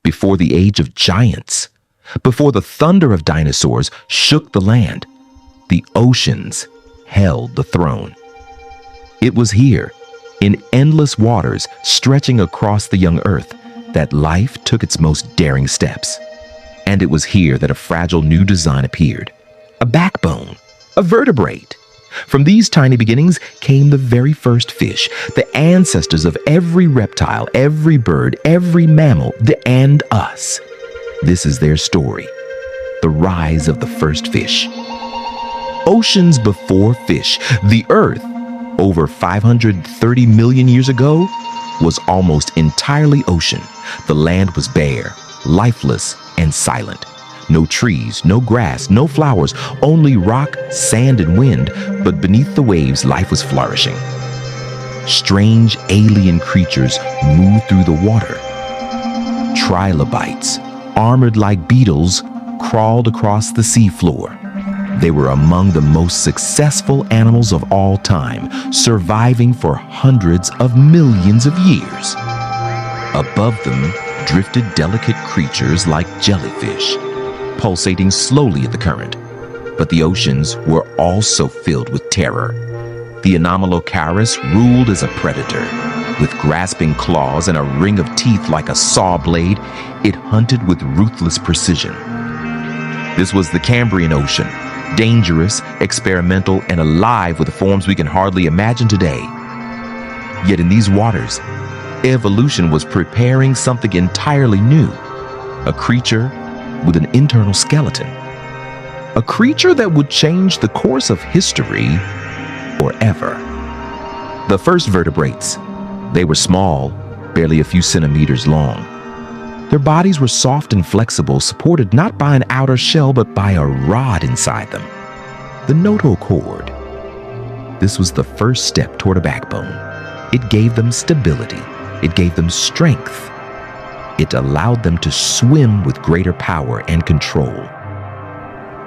before the age of giants, before the thunder of dinosaurs shook the land. The oceans held the throne. It was here, in endless waters stretching across the young earth, that life took its most daring steps. And it was here that a fragile new design appeared. A backbone, a vertebrate. From these tiny beginnings came the very first fish, the ancestors of every reptile, every bird, every mammal, and us. This is their story, the rise of the first fish. Oceans before fish, the earth, over 530 million years ago, was almost entirely ocean. The land was bare, lifeless, and silent. No trees, no grass, no flowers, only rock, sand, and wind, but beneath the waves, life was flourishing. Strange alien creatures moved through the water. Trilobites, armored like beetles, crawled across the seafloor. They were among the most successful animals of all time, surviving for hundreds of millions of years. Above them drifted delicate creatures like jellyfish, pulsating slowly in the current. But the oceans were also filled with terror. The Anomalocaris ruled as a predator. With grasping claws and a ring of teeth like a saw blade, it hunted with ruthless precision. This was the Cambrian Ocean, dangerous, experimental, and alive with forms we can hardly imagine today. Yet in these waters, evolution was preparing something entirely new. A creature with an internal skeleton. A creature that would change the course of history forever. The first vertebrates. They were small, barely a few centimeters long. Their bodies were soft and flexible, supported not by an outer shell, but by a rod inside them. The notochord. This was the first step toward a backbone. It gave them stability. It gave them strength. It allowed them to swim with greater power and control.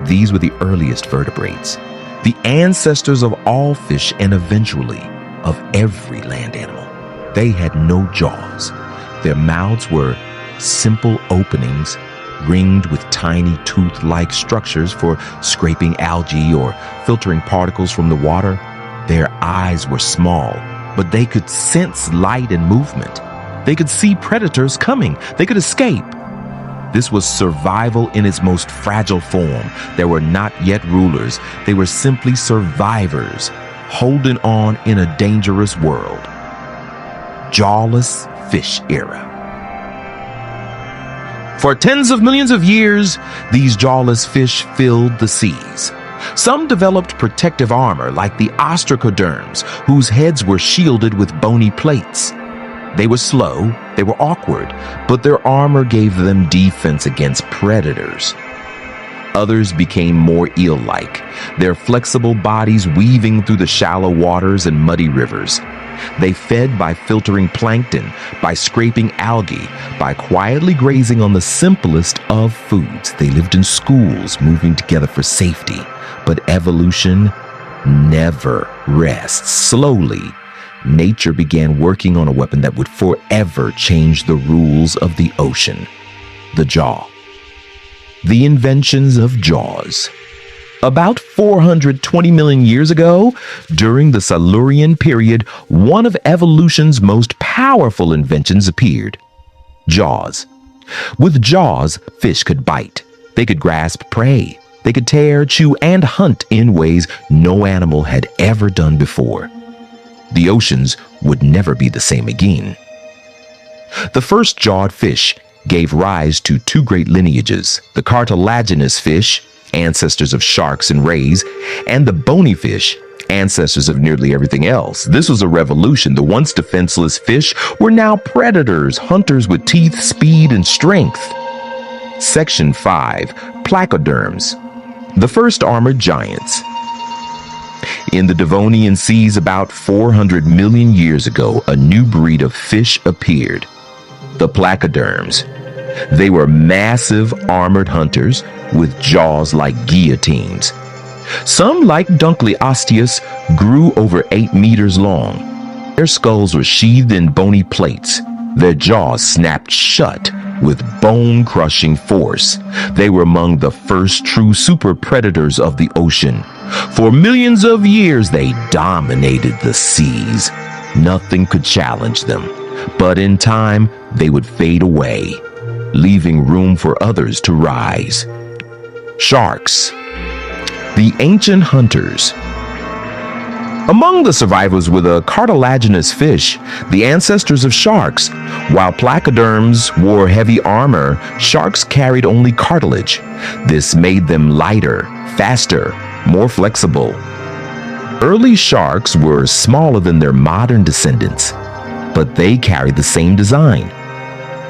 These were the earliest vertebrates, the ancestors of all fish and eventually of every land animal. They had no jaws. Their mouths were simple openings ringed with tiny tooth-like structures for scraping algae or filtering particles from the water. Their eyes were small, but they could sense light and movement. They could see predators coming. They could escape. This was survival in its most fragile form. There were not yet rulers. They were simply survivors, holding on in a dangerous world. Jawless fish era. For tens of millions of years, these jawless fish filled the seas. Some developed protective armor like the ostracoderms, whose heads were shielded with bony plates. They were slow, they were awkward, but their armor gave them defense against predators. Others became more eel-like, their flexible bodies weaving through the shallow waters and muddy rivers. They fed by filtering plankton, by scraping algae, by quietly grazing on the simplest of foods. They lived in schools, moving together for safety. But evolution never rests. Slowly, nature began working on a weapon that would forever change the rules of the ocean: the jaw. The inventions of jaws. About 420 million years ago, during the Silurian period, one of evolution's most powerful inventions appeared: jaws. With jaws, fish could bite. They could grasp prey. They could tear, chew, and hunt in ways no animal had ever done before. The oceans would never be the same again. The first jawed fish gave rise to two great lineages: the cartilaginous fish, ancestors of sharks and rays, and the bony fish, ancestors of nearly everything else. This was a revolution. The once defenseless fish were now predators, hunters with teeth, speed, and strength. Section 5. Placoderms. The first armored giants. In the Devonian seas about 400 million years ago, a new breed of fish appeared: the placoderms. They were massive armored hunters with jaws like guillotines. Some, like Dunkleosteus, grew over 8 meters long. Their skulls were sheathed in bony plates. Their jaws snapped shut, with bone-crushing force. They were among the first true super predators of the ocean. For millions of years, they dominated the seas. Nothing could challenge them, but in time, they would fade away, leaving room for others to rise. Sharks, the ancient hunters. Among the survivors were the cartilaginous fish, the ancestors of sharks. While placoderms wore heavy armor, sharks carried only cartilage. This made them lighter, faster, more flexible. Early sharks were smaller than their modern descendants, but they carried the same design.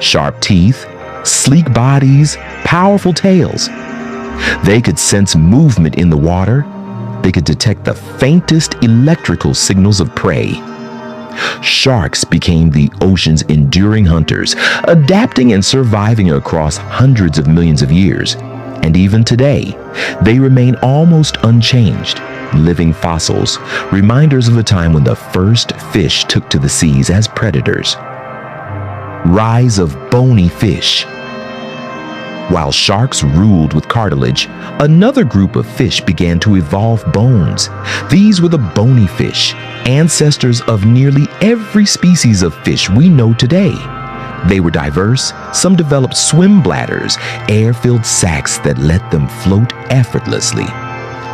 Sharp teeth, sleek bodies, powerful tails. They could sense movement in the water. They could detect the faintest electrical signals of prey. Sharks became the ocean's enduring hunters, adapting and surviving across hundreds of millions of years. And even today, they remain almost unchanged, living fossils, reminders of a time when the first fish took to the seas as predators. Rise of bony fish. While sharks ruled with cartilage, another group of fish began to evolve bones. These were the bony fish, ancestors of nearly every species of fish we know today. They were diverse. Some developed swim bladders, air-filled sacs that let them float effortlessly.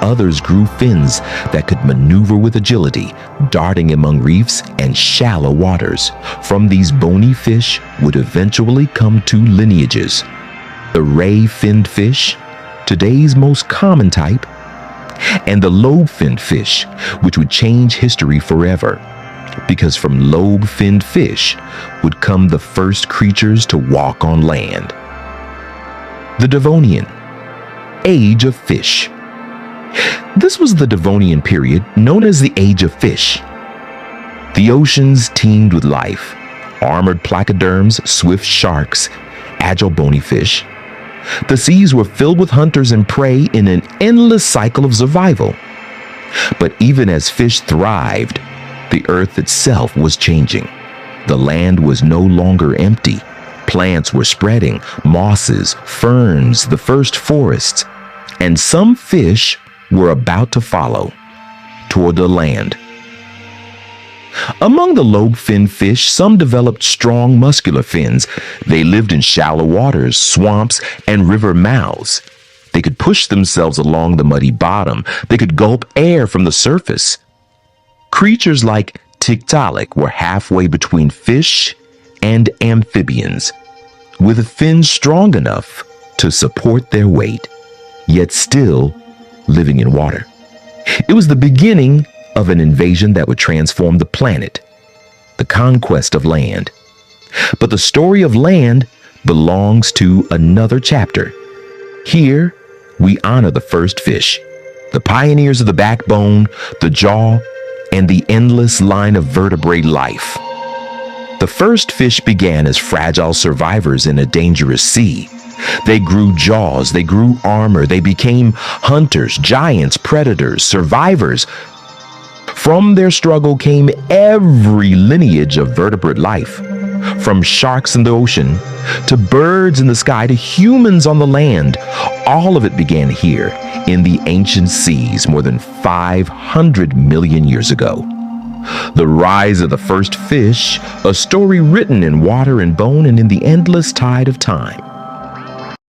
Others grew fins that could maneuver with agility, darting among reefs and shallow waters. From these bony fish would eventually come two lineages: the ray-finned fish, today's most common type, and the lobe-finned fish, which would change history forever. Because from lobe-finned fish would come the first creatures to walk on land. The Devonian, Age of Fish. This was the Devonian period, known as the Age of Fish. The oceans teemed with life: armored placoderms, swift sharks, agile bony fish. The seas were filled with hunters and prey in an endless cycle of survival. But even as fish thrived, the earth itself was changing. The land was no longer empty. Plants were spreading, mosses, ferns, the first forests, and some fish were about to follow toward the land. Among the lobe-finned fish, some developed strong muscular fins. They lived in shallow waters, swamps, and river mouths. They could push themselves along the muddy bottom. They could gulp air from the surface. Creatures like Tiktaalik were halfway between fish and amphibians, with fins strong enough to support their weight, yet still living in water. It was the beginning of an invasion that would transform the planet, the conquest of land. But the story of land belongs to another chapter. Here, we honor the first fish, the pioneers of the backbone, the jaw, and the endless line of vertebrate life. The first fish began as fragile survivors in a dangerous sea. They grew jaws, they grew armor, they became hunters, giants, predators, survivors. From their struggle came every lineage of vertebrate life, from sharks in the ocean to birds in the sky to humans on the land. All of it began here in the ancient seas more than 500 million years ago. The rise of the first fish, a story written in water and bone and in the endless tide of time.